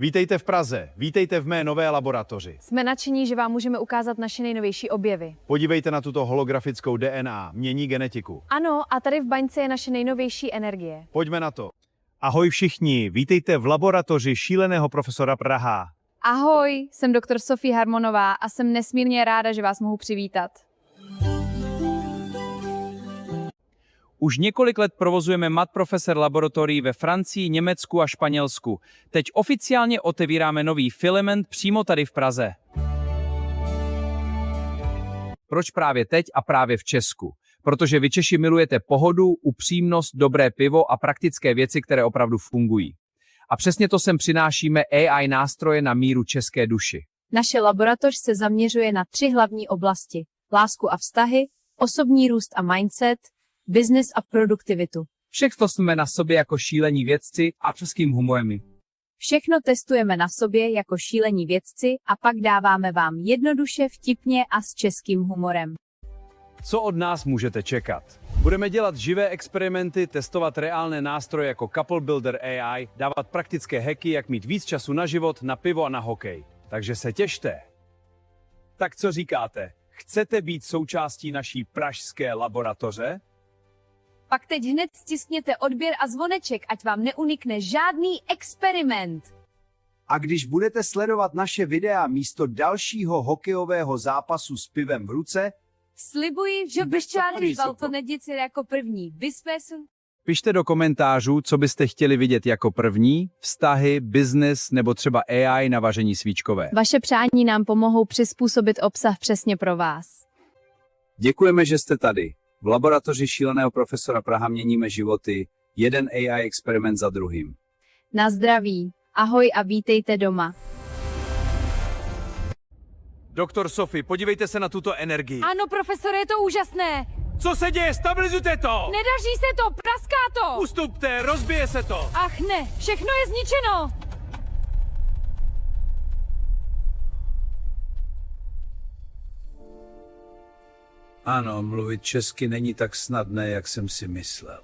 Vítejte v Praze, vítejte v mé nové laboratoři. Jsme nadšení, že vám můžeme ukázat naše nejnovější objevy. Podívejte na tuto holografickou DNA, mění genetiku. Ano, a tady v baňce je naše nejnovější energie. Pojďme na to. Ahoj všichni, vítejte v laboratoři šíleného profesora Praha. Ahoj, jsem doktor Sofie Harmonová a jsem nesmírně ráda, že vás mohu přivítat. Už několik let provozujeme Mat Professor laboratorií ve Francii, Německu a Španělsku. Teď oficiálně otevíráme nový filament přímo tady v Praze. Proč právě teď a právě v Česku? Protože vy Češi milujete pohodu, upřímnost, dobré pivo a praktické věci, které opravdu fungují. A přesně to sem přinášíme AI nástroje na míru české duši. Naše laboratoř se zaměřuje na 3 hlavní oblasti. Lásku a vztahy, osobní růst a mindset, business a produktivitu. Všechno jsme na sobě jako šílení vědci a českým humorem. Všechno testujeme na sobě jako šílení vědci a pak dáváme vám jednoduše, vtipně a s českým humorem. Co od nás můžete čekat? Budeme dělat živé experimenty, testovat reálné nástroje jako Couple Builder AI, dávat praktické hacky, jak mít víc času na život, na pivo a na hokej. Takže se těšte. Tak co říkáte? Chcete být součástí naší pražské laboratoře? Pak teď hned stiskněte odběr a zvoneček, ať vám neunikne žádný experiment. A když budete sledovat naše videa místo dalšího hokejového zápasu s pivem v ruce, Slibuji, že Beščáry to neděci jako první. Vysvěsun. Pište do komentářů, co byste chtěli vidět jako první, vztahy, business nebo třeba AI na vaření svíčkové. Vaše přání nám pomohou přizpůsobit obsah přesně pro vás. děkujeme, že jste tady. V laboratoři šíleného profesora Praha měníme životy, jeden AI experiment za druhým. Na zdraví. Ahoj a vítejte doma. Doktor Sophie, podívejte se na tuto energii. Ano, profesore, je to úžasné. Co se děje? Stabilizujte to! Nedaří se to, praská to. Ustupte, rozbije se to! Ach ne, všechno je zničeno. Ano, mluvit česky není tak snadné, jak jsem si myslel.